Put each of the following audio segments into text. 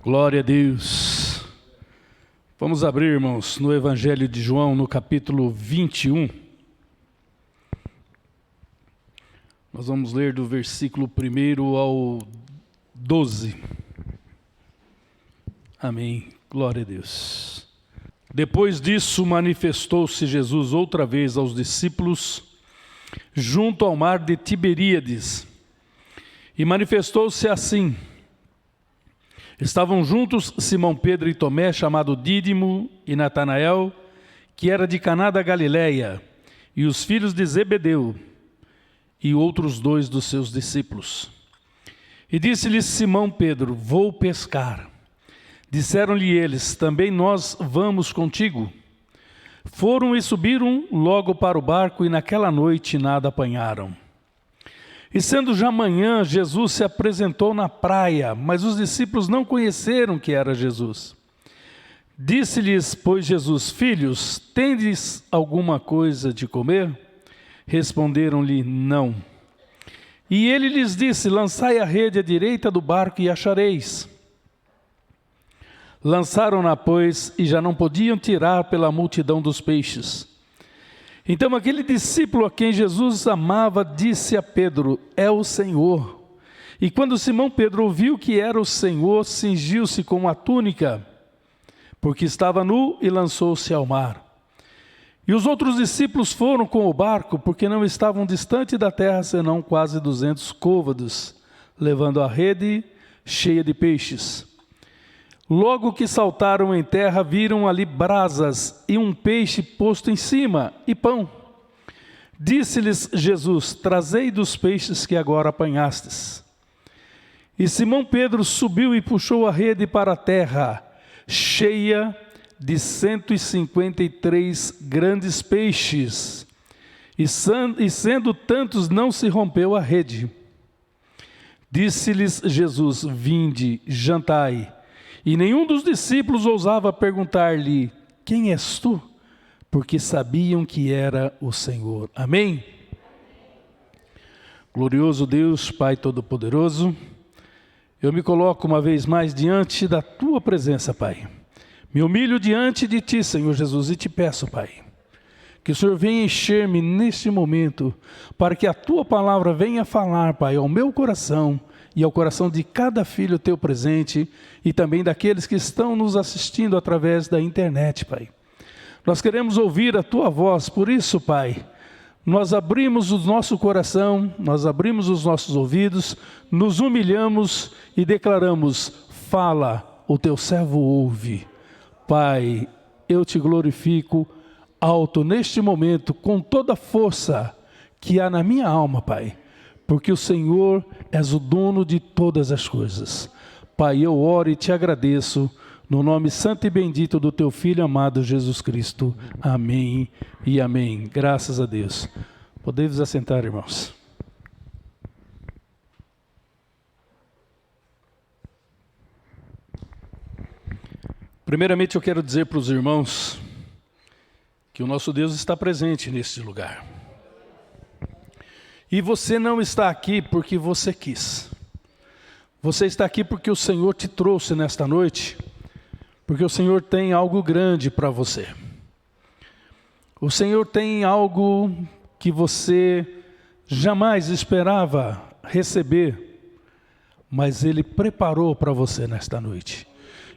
Glória a Deus. Vamos abrir, irmãos, no Evangelho de João, no capítulo 21. Nós vamos ler do versículo 1 ao 12. Amém. Glória a Deus. Depois disso, manifestou-se Jesus outra vez aos discípulos, junto ao mar de Tiberíades. E manifestou-se assim: estavam juntos Simão Pedro e Tomé, chamado Dídimo, e Natanael, que era de Caná da Galileia, e os filhos de Zebedeu, e outros dois dos seus discípulos. E disse-lhes Simão Pedro: vou pescar. Disseram-lhe eles: também nós vamos contigo. Foram e subiram logo para o barco, e naquela noite nada apanharam. E sendo já manhã, Jesus se apresentou na praia, mas os discípulos não conheceram que era Jesus. Disse-lhes, pois, Jesus: filhos, tendes alguma coisa de comer? Responderam-lhe: não. E ele lhes disse: lançai a rede à direita do barco e achareis. Lançaram-na, pois, e já não podiam tirar pela multidão dos peixes. Então aquele discípulo a quem Jesus amava disse a Pedro: é o Senhor. E quando Simão Pedro ouviu que era o Senhor, cingiu-se com a túnica, porque estava nu, e lançou-se ao mar. E os outros discípulos foram com o barco, porque não estavam distante da terra, senão quase 200 côvados, levando a rede cheia de peixes. Logo que saltaram em terra, viram ali brasas e um peixe posto em cima, e pão. Disse-lhes Jesus: trazei dos peixes que agora apanhastes. E Simão Pedro subiu e puxou a rede para a terra, cheia de 153 grandes peixes. E sendo tantos, não se rompeu a rede. Disse-lhes Jesus: vinde, jantai. E nenhum dos discípulos ousava perguntar-lhe: quem és tu? Porque sabiam que era o Senhor. Amém? Glorioso Deus, Pai Todo-Poderoso, eu me coloco uma vez mais diante da Tua presença, Pai. Me humilho diante de Ti, Senhor Jesus, e te peço, Pai, que o Senhor venha encher-me neste momento, para que a Tua palavra venha falar, Pai, ao meu coração, e ao coração de cada filho teu presente, e também daqueles que estão nos assistindo através da internet, Pai. Nós queremos ouvir a tua voz, por isso, Pai, nós abrimos o nosso coração, nós abrimos os nossos ouvidos, nos humilhamos e declaramos: fala, o teu servo ouve. Pai, eu te glorifico alto neste momento, com toda a força que há na minha alma, Pai, porque o Senhor és o dono de todas as coisas. Pai, eu oro e te agradeço, no nome santo e bendito do teu Filho amado Jesus Cristo. Amém e amém. Graças a Deus. Podemos assentar, irmãos. Primeiramente, eu quero dizer para os irmãos que o nosso Deus está presente neste lugar. E você não está aqui porque você quis. Você está aqui porque o Senhor te trouxe nesta noite, porque o Senhor tem algo grande para você. O Senhor tem algo que você jamais esperava receber, mas Ele preparou para você nesta noite.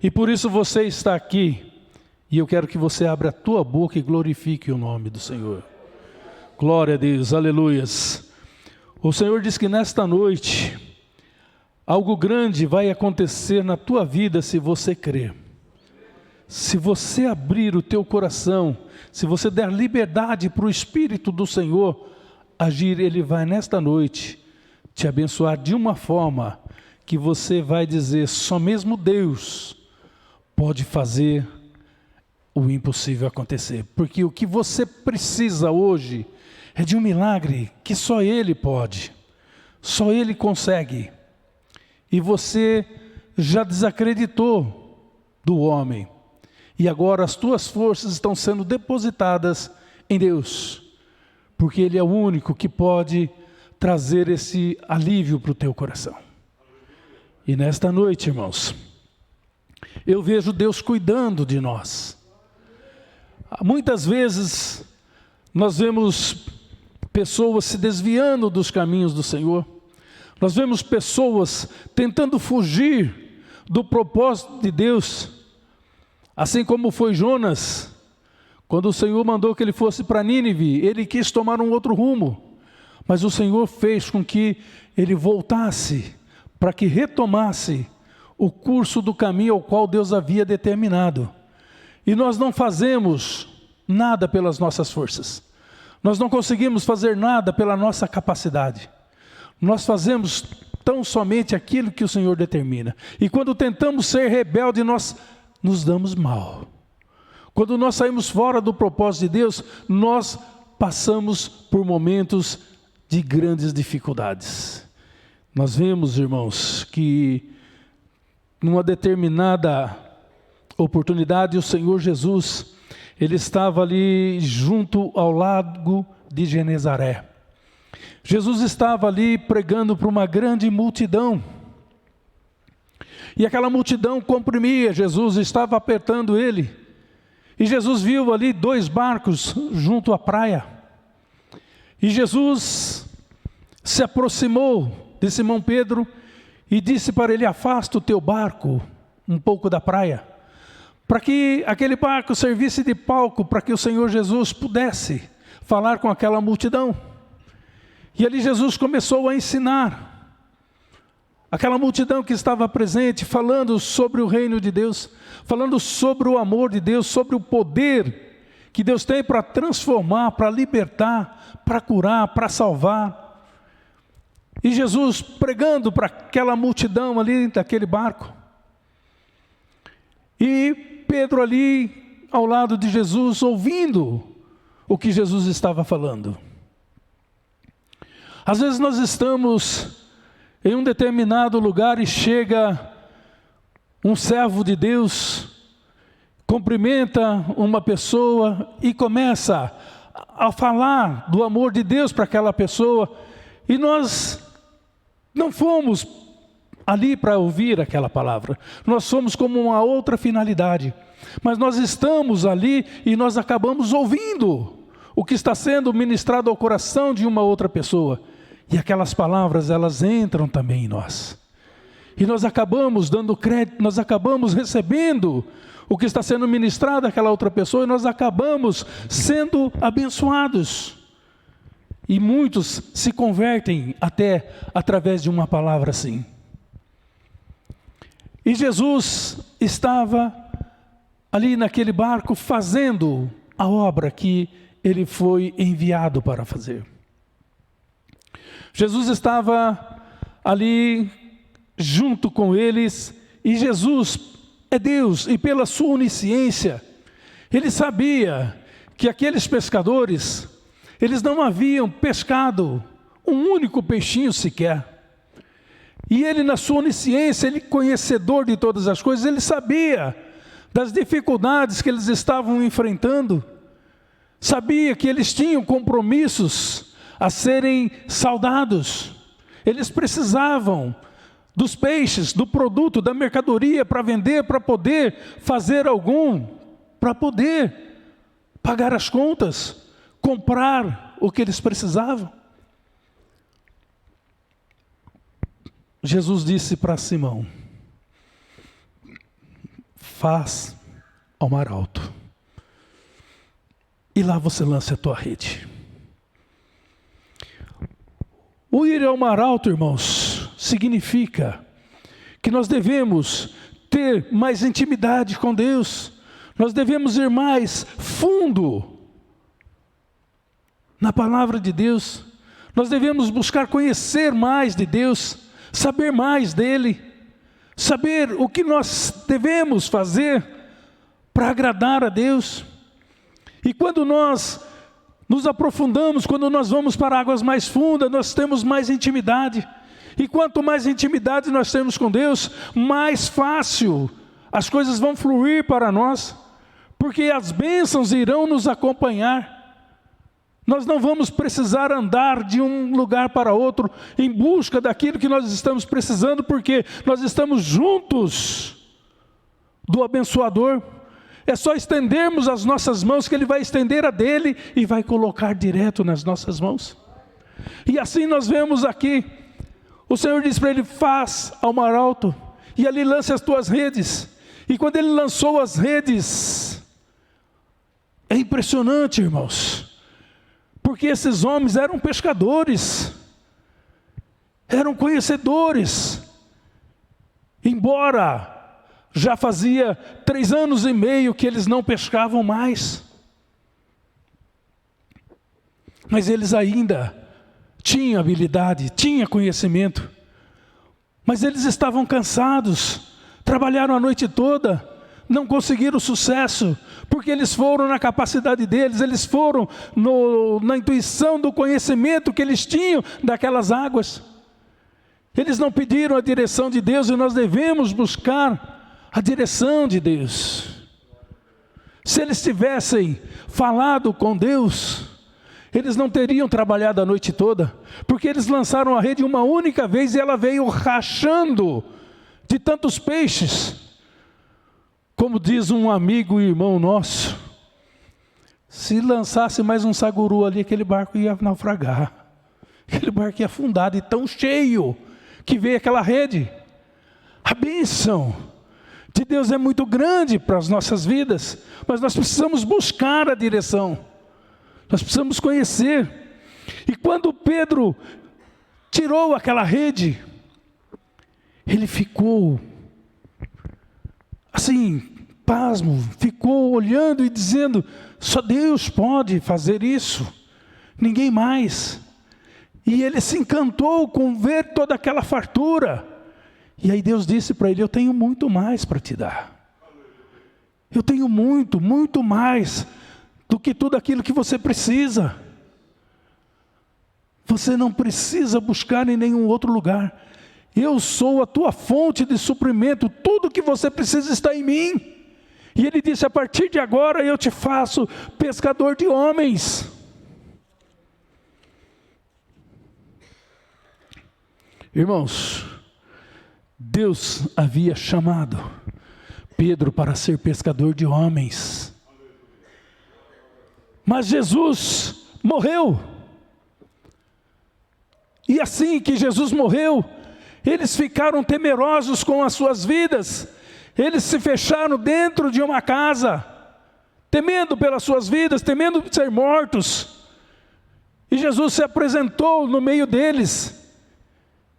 E por isso você está aqui, e eu quero que você abra a tua boca e glorifique o nome do Senhor. Glória a Deus, aleluias. O Senhor diz que nesta noite, algo grande vai acontecer na tua vida se você crer. Se você abrir o teu coração, se você der liberdade para o Espírito do Senhor agir, Ele vai nesta noite te abençoar de uma forma que você vai dizer: só mesmo Deus pode fazer o impossível acontecer. Porque o que você precisa hoje é de um milagre que só Ele pode, só Ele consegue. E você já desacreditou do homem, e agora as tuas forças estão sendo depositadas em Deus, porque Ele é o único que pode trazer esse alívio para o teu coração. E nesta noite, irmãos, eu vejo Deus cuidando de nós. Muitas vezes nós vemos pessoas se desviando dos caminhos do Senhor. Nós vemos pessoas tentando fugir do propósito de Deus, assim como foi Jonas. Quando o Senhor mandou que ele fosse para Nínive, ele quis tomar um outro rumo, mas o Senhor fez com que ele voltasse, para que retomasse o curso do caminho ao qual Deus havia determinado. E nós não fazemos nada pelas nossas forças, nós não conseguimos fazer nada pela nossa capacidade, nós fazemos tão somente aquilo que o Senhor determina. E quando tentamos ser rebelde, nós nos damos mal. Quando nós saímos fora do propósito de Deus, nós passamos por momentos de grandes dificuldades. Nós vemos, irmãos, que numa determinada oportunidade, o Senhor Jesus, ele estava ali junto ao lago de Genezaré. Jesus estava ali pregando para uma grande multidão. E aquela multidão comprimia Jesus, estava apertando ele. E Jesus viu ali 2 barcos junto à praia. E Jesus se aproximou de Simão Pedro e disse para ele: afasta o teu barco um pouco da praia, para que aquele barco servisse de palco para que o Senhor Jesus pudesse falar com aquela multidão. E ali Jesus começou a ensinar aquela multidão que estava presente, falando sobre o reino de Deus, falando sobre o amor de Deus, sobre o poder que Deus tem para transformar, para libertar, para curar, para salvar. E Jesus pregando para aquela multidão ali daquele barco. E Pedro ali ao lado de Jesus, ouvindo o que Jesus estava falando. Às vezes nós estamos em um determinado lugar e chega um servo de Deus, cumprimenta uma pessoa e começa a falar do amor de Deus para aquela pessoa, e nós não fomos ali para ouvir aquela palavra, nós fomos como uma outra finalidade, mas nós estamos ali e nós acabamos ouvindo o que está sendo ministrado ao coração de uma outra pessoa. E aquelas palavras, elas entram também em nós. E nós acabamos dando crédito, nós acabamos recebendo o que está sendo ministrado àquela outra pessoa, e nós acabamos sendo abençoados. E muitos se convertem até através de uma palavra assim. E Jesus estava ali naquele barco fazendo a obra que ele foi enviado para fazer. Jesus estava ali junto com eles, e Jesus é Deus, e pela sua onisciência, ele sabia que aqueles pescadores, eles não haviam pescado um único peixinho sequer. E ele, na sua onisciência, ele conhecedor de todas as coisas, ele sabia das dificuldades que eles estavam enfrentando, sabia que eles tinham compromissos a serem saldados. Eles precisavam dos peixes, do produto, da mercadoria para vender, para poder fazer para poder pagar as contas, comprar o que eles precisavam. Jesus disse para Simão: faz ao mar alto, e lá você lance a tua rede. O ir ao mar alto, irmãos, significa que nós devemos ter mais intimidade com Deus, nós devemos ir mais fundo na palavra de Deus, nós devemos buscar conhecer mais de Deus, saber mais dEle, saber o que nós devemos fazer para agradar a Deus. E quando nós nos aprofundamos, quando nós vamos para águas mais fundas, nós temos mais intimidade. E quanto mais intimidade nós temos com Deus, mais fácil as coisas vão fluir para nós, porque as bênçãos irão nos acompanhar. Nós não vamos precisar andar de um lugar para outro em busca daquilo que nós estamos precisando, porque nós estamos juntos do abençoador. É só estendermos as nossas mãos que Ele vai estender a dele e vai colocar direto nas nossas mãos. E assim nós vemos aqui, o Senhor diz para ele: faz ao mar alto e ali lance as tuas redes. E quando ele lançou as redes, é impressionante, irmãos, porque esses homens eram pescadores, eram conhecedores, embora já fazia 3 anos e meio que eles não pescavam mais, mas eles ainda tinham habilidade, tinham conhecimento, mas eles estavam cansados, trabalharam a noite toda, não conseguiram sucesso, porque eles foram na capacidade deles, eles foram na intuição do conhecimento que eles tinham daquelas águas. Eles não pediram a direção de Deus, e nós devemos buscar a direção de Deus. Se eles tivessem falado com Deus, eles não teriam trabalhado a noite toda, porque eles lançaram a rede uma única vez e ela veio rachando de tantos peixes. Como diz um amigo e irmão nosso, se lançasse mais um saguru ali, aquele barco ia naufragar, aquele barco ia afundar de tão cheio que veio aquela rede. A bênção de Deus é muito grande para as nossas vidas, mas nós precisamos buscar a direção, nós precisamos conhecer. E quando Pedro tirou aquela rede, ele ficou assim, pasmo, ficou olhando e dizendo: só Deus pode fazer isso, ninguém mais. E ele se encantou com ver toda aquela fartura. E aí Deus disse para ele: eu tenho muito mais para te dar. Eu tenho muito, muito mais do que tudo aquilo que você precisa. Você não precisa buscar em nenhum outro lugar. Eu sou a tua fonte de suprimento, tudo que você precisa está em mim. E ele disse: a partir de agora eu te faço pescador de homens. Irmãos, Deus havia chamado Pedro para ser pescador de homens. Mas Jesus morreu. E assim que Jesus morreu, eles ficaram temerosos com as suas vidas. Eles se fecharam dentro de uma casa, temendo pelas suas vidas, temendo ser mortos. E Jesus se apresentou no meio deles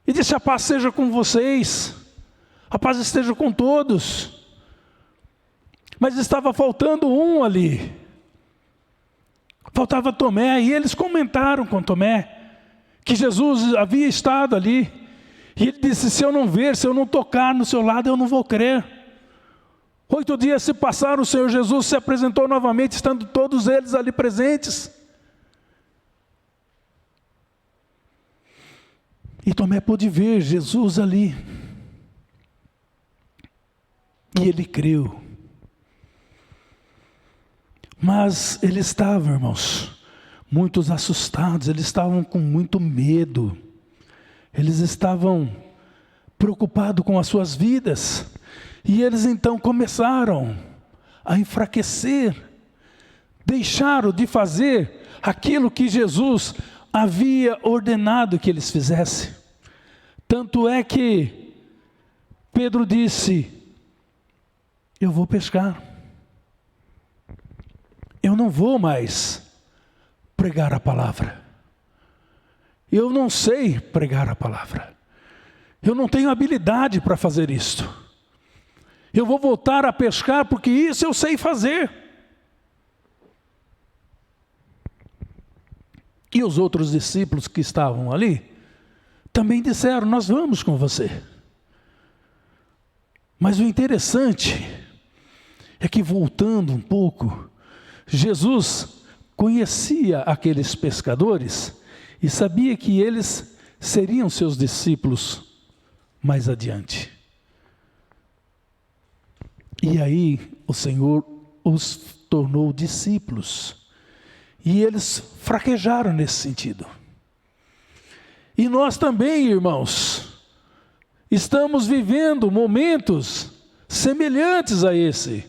e disse: a paz seja com vocês, a paz esteja com todos. Mas estava faltando um ali, faltava Tomé, e eles comentaram com Tomé que Jesus havia estado ali, e ele disse: se eu não ver, se eu não tocar no seu lado, eu não vou crer. 8 dias se passaram, o Senhor Jesus se apresentou novamente, estando todos eles ali presentes. E Tomé pôde ver Jesus ali. E ele creu. Mas eles estavam, irmãos, muito assustados, eles estavam com muito medo. Eles estavam preocupados com as suas vidas. E eles então começaram a enfraquecer. Deixaram de fazer aquilo que Jesus havia ordenado que eles fizessem. Tanto é que Pedro disse: eu vou pescar. Eu não vou mais pregar a palavra. Eu não sei pregar a palavra. Eu não tenho habilidade para fazer isto. Eu vou voltar a pescar porque isso eu sei fazer. E os outros discípulos que estavam ali também disseram: nós vamos com você. Mas o interessante é que, voltando um pouco, Jesus conhecia aqueles pescadores e sabia que eles seriam seus discípulos mais adiante. E aí o Senhor os tornou discípulos. E eles fraquejaram nesse sentido. E nós também, irmãos, estamos vivendo momentos semelhantes a esse.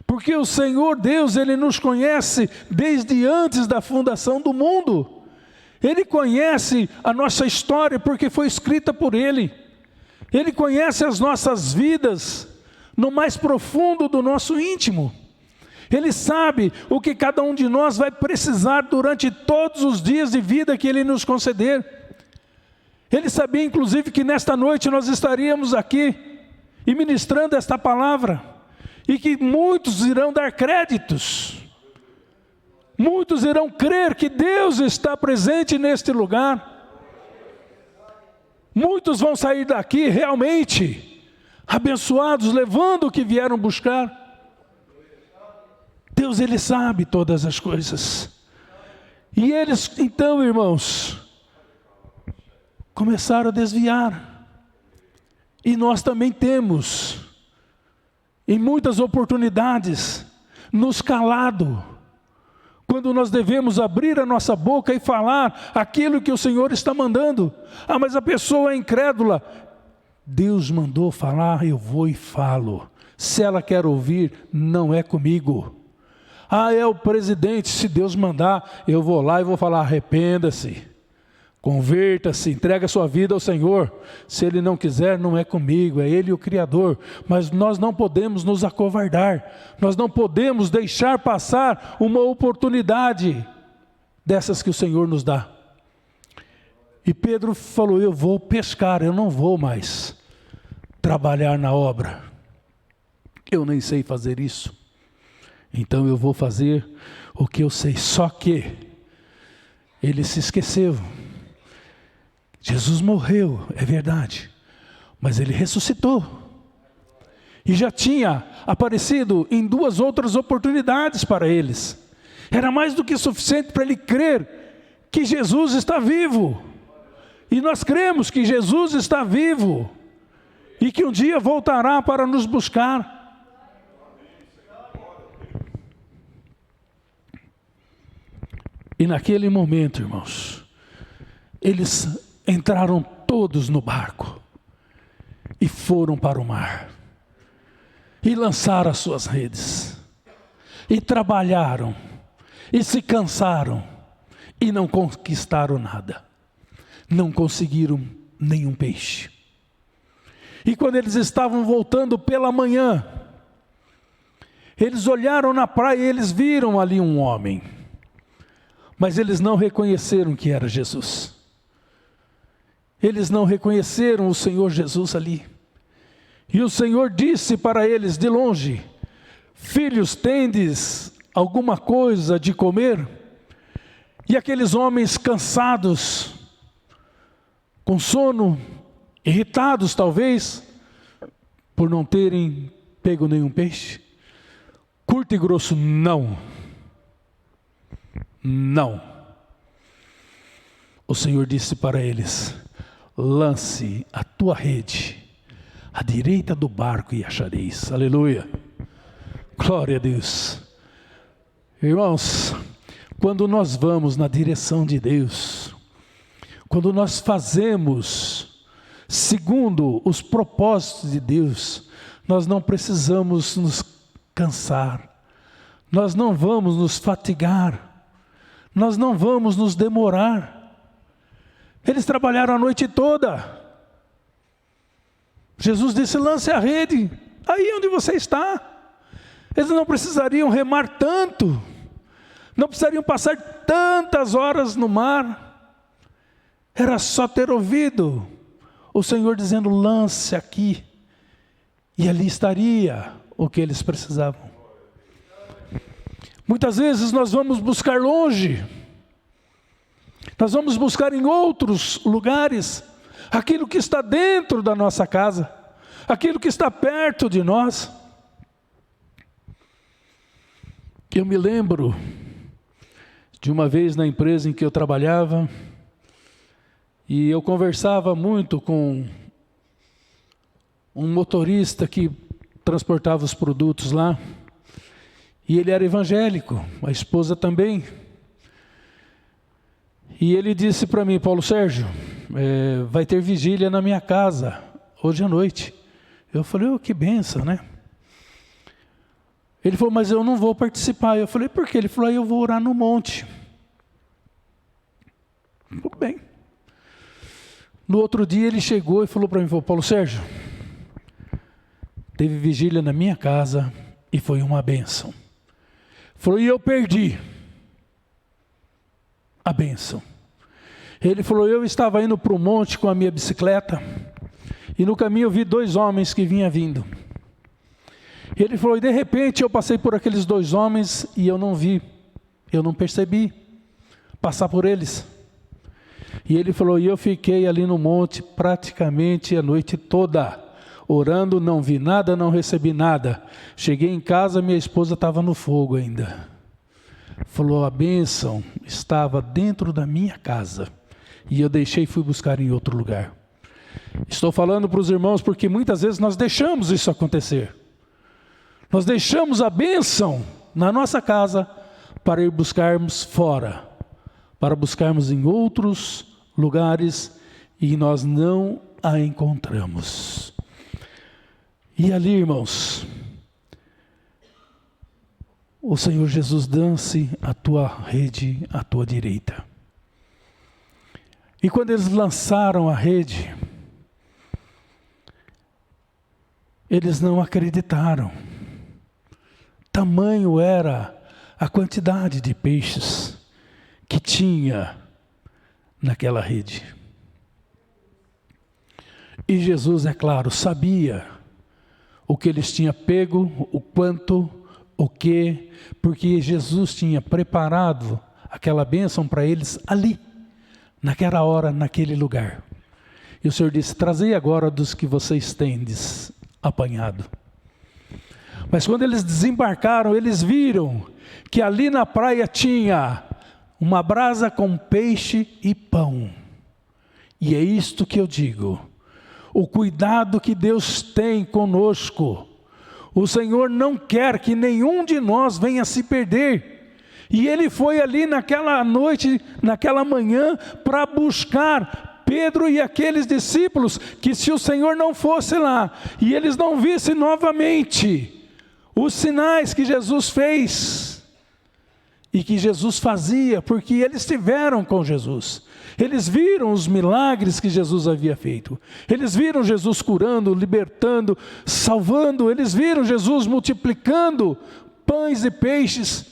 Porque o Senhor Deus, Ele nos conhece desde antes da fundação do mundo. Ele conhece a nossa história porque foi escrita por Ele. Ele conhece as nossas vidas no mais profundo do nosso íntimo. Ele sabe o que cada um de nós vai precisar durante todos os dias de vida que Ele nos conceder. Ele sabia inclusive que nesta noite nós estaríamos aqui e ministrando esta palavra, e que muitos irão dar créditos, muitos irão crer que Deus está presente neste lugar. Muitos vão sair daqui realmente abençoados, levando o que vieram buscar. Deus, Ele sabe todas as coisas. E eles, então, irmãos, começaram a desviar. E nós também temos, em muitas oportunidades, nos calado, quando nós devemos abrir a nossa boca e falar aquilo que o Senhor está mandando. Ah, mas a pessoa é incrédula. Deus mandou falar, eu vou e falo. Se ela quer ouvir, não é comigo. Ah, é o presidente, se Deus mandar, eu vou lá e vou falar, arrependa-se, converta-se, entrega a sua vida ao Senhor. Se Ele não quiser, não é comigo, é Ele o Criador. Mas nós não podemos nos acovardar, nós não podemos deixar passar uma oportunidade dessas que o Senhor nos dá. E Pedro falou, eu vou pescar, eu não vou mais trabalhar na obra. Eu nem sei fazer isso. Então eu vou fazer o que eu sei. Só que ele se esqueceu. Jesus morreu, é verdade, mas Ele ressuscitou. E já tinha aparecido em 2 outras oportunidades para eles. Era mais do que suficiente para ele crer que Jesus está vivo. E nós cremos que Jesus está vivo e que um dia voltará para nos buscar. E naquele momento, irmãos, eles entraram todos no barco e foram para o mar. E lançaram as suas redes. E trabalharam. E se cansaram. E não conquistaram nada. Não conseguiram nenhum peixe. E quando eles estavam voltando pela manhã, eles olharam na praia e eles viram ali um homem. Mas eles não reconheceram que era Jesus. Eles não reconheceram o Senhor Jesus ali. E o Senhor disse para eles de longe, filhos, tendes alguma coisa de comer? E aqueles homens cansados, com sono, irritados talvez, por não terem pego nenhum peixe, curto e grosso, não. Não. O Senhor disse para eles, lance a tua rede à direita do barco e achareis. Aleluia. Glória a Deus. Irmãos, quando nós vamos na direção de Deus, quando nós fazemos segundo os propósitos de Deus, nós não precisamos nos cansar, nós não vamos nos fatigar, nós não vamos nos demorar. Eles trabalharam a noite toda. Jesus disse, lance a rede, aí onde você está. Eles não precisariam remar tanto, não precisariam passar tantas horas no mar. Era só ter ouvido o Senhor dizendo, lance aqui, e ali estaria o que eles precisavam. Muitas vezes nós vamos buscar longe, nós vamos buscar em outros lugares, aquilo que está dentro da nossa casa, aquilo que está perto de nós. Eu me lembro de uma vez na empresa em que eu trabalhava, e eu conversava muito com um motorista que transportava os produtos lá, e ele era evangélico, a esposa também. E ele disse para mim, Paulo Sérgio, vai ter vigília na minha casa, hoje à noite. Eu falei, que bênção, né? Ele falou, mas eu não vou participar. Eu falei, por quê? Ele falou, eu vou orar no monte. Tudo bem. No outro dia ele chegou e falou para mim, Paulo Sérgio, teve vigília na minha casa e foi uma bênção. Falou, e eu perdi a bênção. Ele falou, eu estava indo para o monte com a minha bicicleta e no caminho eu vi 2 homens que vinham vindo. Ele falou, e de repente eu passei por aqueles 2 homens e eu não vi, eu não percebi passar por eles. E ele falou, e eu fiquei ali no monte praticamente a noite toda, orando, não vi nada, não recebi nada. Cheguei em casa, minha esposa estava no fogo ainda. Falou, a bênção estava dentro da minha casa, e eu deixei e fui buscar em outro lugar. Estou falando para os irmãos porque muitas vezes nós deixamos isso acontecer. Nós deixamos a bênção na nossa casa para ir buscarmos fora, para buscarmos em outros lugares e nós não a encontramos. E ali, irmãos, o Senhor Jesus dance a tua rede à tua direita. E quando eles lançaram a rede, eles não acreditaram. Tamanho era a quantidade de peixes que tinha naquela rede. E Jesus, é claro, sabia o que eles tinham pego, o quanto, o que, porque Jesus tinha preparado aquela bênção para eles ali, naquela hora, naquele lugar. E o Senhor disse, trazei agora dos que vocês tendes apanhado. Mas quando eles desembarcaram, eles viram que ali na praia tinha uma brasa com peixe e pão. E é isto que eu digo, o cuidado que Deus tem conosco. O Senhor não quer que nenhum de nós venha se perder. E Ele foi ali naquela noite, naquela manhã, para buscar Pedro e aqueles discípulos, que se o Senhor não fosse lá, e eles não vissem novamente os sinais que Jesus fez, e que Jesus fazia, porque eles estiveram com Jesus. Eles viram os milagres que Jesus havia feito. Eles viram Jesus curando, libertando, salvando. Eles viram Jesus multiplicando pães e peixes.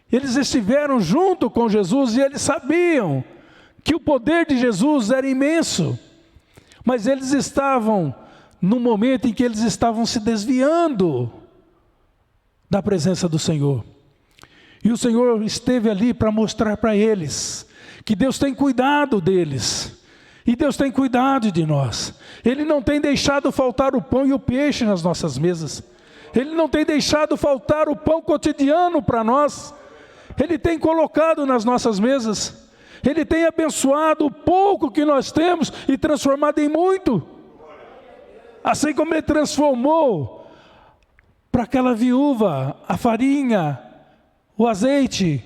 Eles estiveram junto com Jesus e eles sabiam que o poder de Jesus era imenso. Mas eles estavam no momento em que eles estavam se desviando da presença do Senhor. E o Senhor esteve ali para mostrar para eles que Deus tem cuidado deles. E Deus tem cuidado de nós. Ele não tem deixado faltar o pão e o peixe nas nossas mesas. Ele não tem deixado faltar o pão cotidiano para nós. Ele tem colocado nas nossas mesas. Ele tem abençoado o pouco que nós temos e transformado em muito. Assim como Ele transformou para aquela viúva a farinha, o azeite,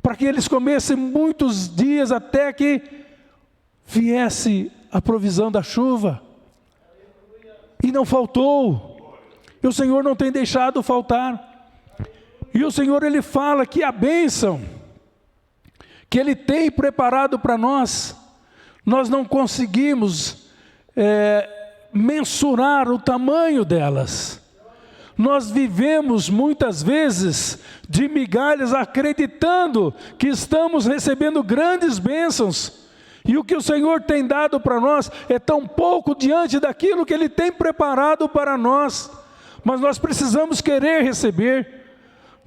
para que eles comessem muitos dias até que viesse a provisão da chuva. E não faltou. E o Senhor não tem deixado faltar. E o Senhor, Ele fala que a bênção que Ele tem preparado para nós, nós não conseguimos mensurar o tamanho delas. Nós vivemos muitas vezes de migalhas, acreditando que estamos recebendo grandes bênçãos. E o que o Senhor tem dado para nós é tão pouco diante daquilo que Ele tem preparado para nós. Mas nós precisamos querer receber.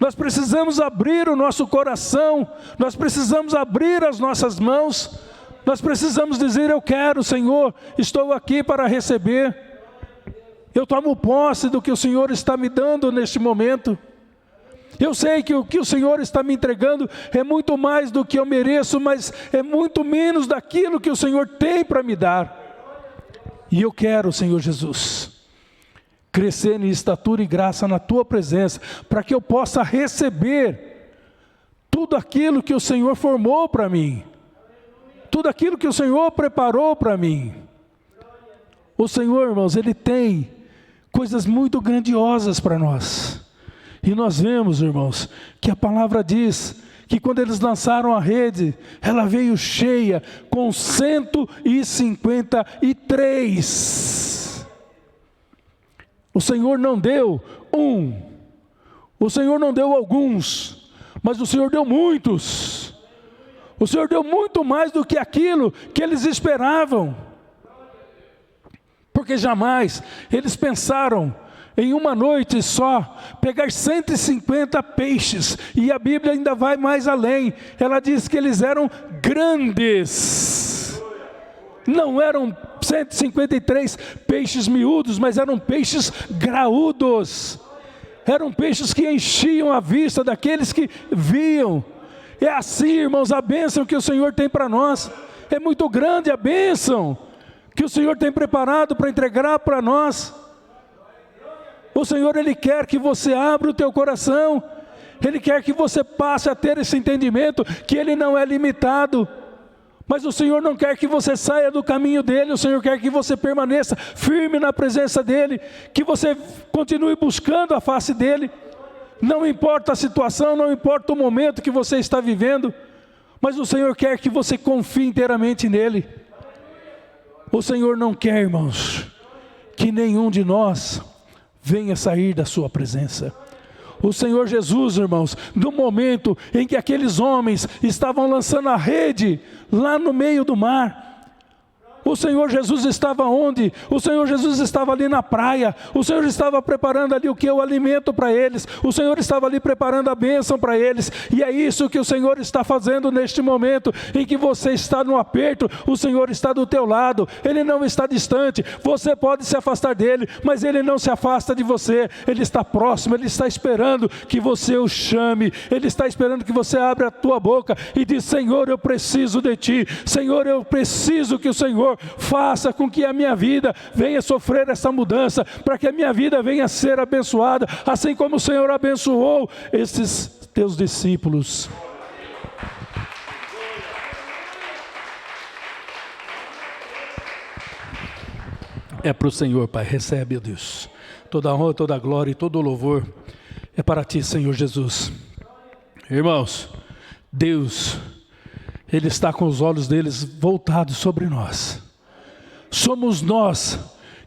Nós precisamos abrir o nosso coração. Nós precisamos abrir as nossas mãos. Nós precisamos dizer, eu quero, Senhor, estou aqui para receber. Eu tomo posse do que o Senhor está me dando neste momento. Eu sei que o que o Senhor está me entregando é muito mais do que eu mereço, mas é muito menos daquilo que o Senhor tem para me dar. E eu quero, Senhor Jesus, crescer em estatura e graça na Tua presença, para que eu possa receber tudo aquilo que o Senhor formou para mim, tudo aquilo que o Senhor preparou para mim. O Senhor, irmãos, Ele tem coisas muito grandiosas para nós. E nós vemos, irmãos, que a palavra diz que quando eles lançaram a rede, ela veio cheia com 153. O Senhor não deu um, o Senhor não deu alguns, mas o Senhor deu muitos. O Senhor deu muito mais do que aquilo que eles esperavam. Porque jamais eles pensaram em uma noite só pegar 150 peixes. E a Bíblia ainda vai mais além. Ela diz que eles eram grandes. Não eram 153 peixes miúdos, mas eram peixes graúdos. Eram peixes que enchiam a vista daqueles que viam. É assim, irmãos, a bênção que o Senhor tem para nós. É muito grande a bênção que o Senhor tem preparado para entregar para nós. O Senhor, Ele quer que você abra o teu coração. Ele quer que você passe a ter esse entendimento que Ele não é limitado. Mas o Senhor não quer que você saia do caminho dEle. O Senhor quer que você permaneça firme na presença dEle. Que você continue buscando a face dEle. Não importa a situação, não importa o momento que você está vivendo. Mas o Senhor quer que você confie inteiramente nele. O Senhor não quer, irmãos, que nenhum de nós venha sair da sua presença. O Senhor Jesus, irmãos, no momento em que aqueles homens estavam lançando a rede lá no meio do mar, o Senhor Jesus estava onde? O Senhor Jesus estava ali na praia. O Senhor estava preparando ali o que? O alimento para eles. O Senhor estava ali preparando a bênção para eles. E é isso que o Senhor está fazendo neste momento em que você está no aperto. O Senhor está do teu lado. Ele não está distante. Você pode se afastar dele, mas ele não se afasta de você. Ele está próximo. Ele está esperando que você o chame. Ele está esperando que você abra a tua boca e diz: Senhor, eu preciso de ti. Senhor, eu preciso que o Senhor faça com que a minha vida venha sofrer essa mudança, para que a minha vida venha ser abençoada, assim como o Senhor abençoou esses teus discípulos. É para o Senhor, Pai. Recebe, ó Deus, toda a honra, toda a glória e todo o louvor é para ti, Senhor Jesus. Irmãos, Deus, Ele está com os olhos deles voltados sobre nós. Somos nós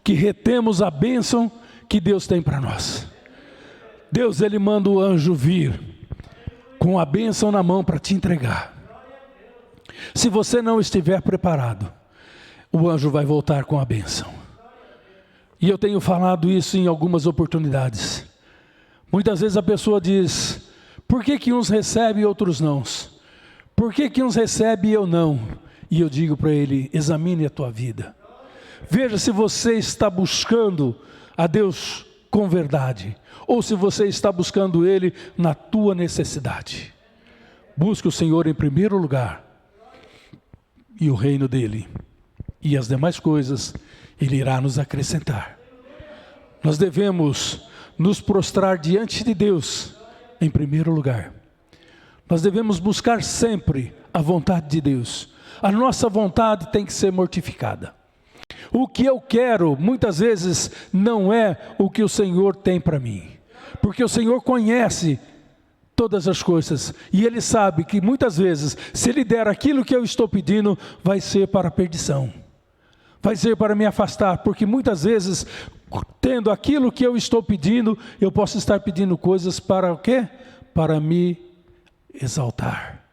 que retemos a bênção que Deus tem para nós. Deus, Ele manda o anjo vir com a bênção na mão para te entregar. Se você não estiver preparado, o anjo vai voltar com a bênção. E eu tenho falado isso em algumas oportunidades. Muitas vezes a pessoa diz: por que uns recebem e outros não? Por que uns recebem e eu não? E eu digo para ele: examine a tua vida. Veja se você está buscando a Deus com verdade, ou se você está buscando Ele na tua necessidade. Busque o Senhor em primeiro lugar, e o reino dEle, e as demais coisas Ele irá nos acrescentar. Nós devemos nos prostrar diante de Deus em primeiro lugar. Nós devemos buscar sempre a vontade de Deus. A nossa vontade tem que ser mortificada. O que eu quero, muitas vezes, não é o que o Senhor tem para mim. Porque o Senhor conhece todas as coisas. E Ele sabe que muitas vezes, se Ele der aquilo que eu estou pedindo, vai ser para a perdição. Vai ser para me afastar. Porque muitas vezes, tendo aquilo que eu estou pedindo, eu posso estar pedindo coisas para o quê? Para me exaltar.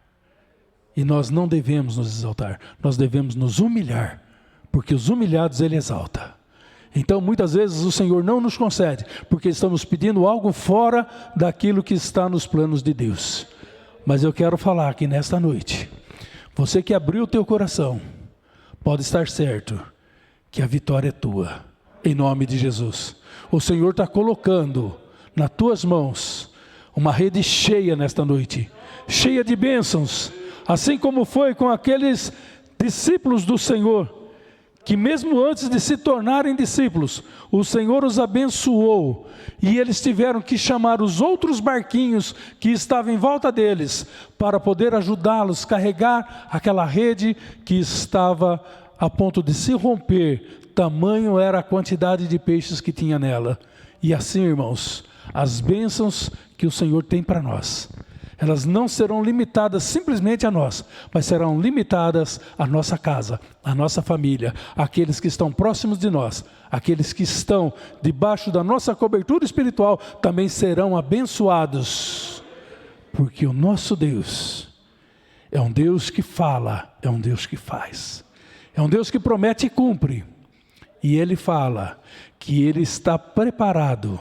E nós não devemos nos exaltar. Nós devemos nos humilhar. Porque os humilhados Ele exalta. Então muitas vezes o Senhor não nos concede, porque estamos pedindo algo fora daquilo que está nos planos de Deus. Mas eu quero falar que nesta noite, você que abriu o teu coração, pode estar certo que a vitória é tua, em nome de Jesus. O Senhor está colocando nas tuas mãos uma rede cheia nesta noite, cheia de bênçãos, assim como foi com aqueles discípulos do Senhor, que mesmo antes de se tornarem discípulos, o Senhor os abençoou, e eles tiveram que chamar os outros barquinhos que estavam em volta deles, para poder ajudá-los a carregar aquela rede que estava a ponto de se romper, tamanho era a quantidade de peixes que tinha nela. E assim, irmãos, as bênçãos que que o Senhor tem para nós. Elas não serão limitadas simplesmente a nós, mas serão limitadas à nossa casa, à nossa família, àqueles que estão próximos de nós, aqueles que estão debaixo da nossa cobertura espiritual também serão abençoados, porque o nosso Deus é um Deus que fala, é um Deus que faz, é um Deus que promete e cumpre, e Ele fala que Ele está preparado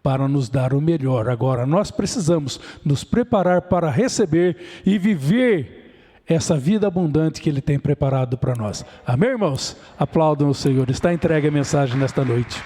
para nos dar o melhor. Agora, nós precisamos nos preparar para receber e viver essa vida abundante que Ele tem preparado para nós. Amém, irmãos? Aplaudam o Senhor. Está entregue a mensagem nesta noite.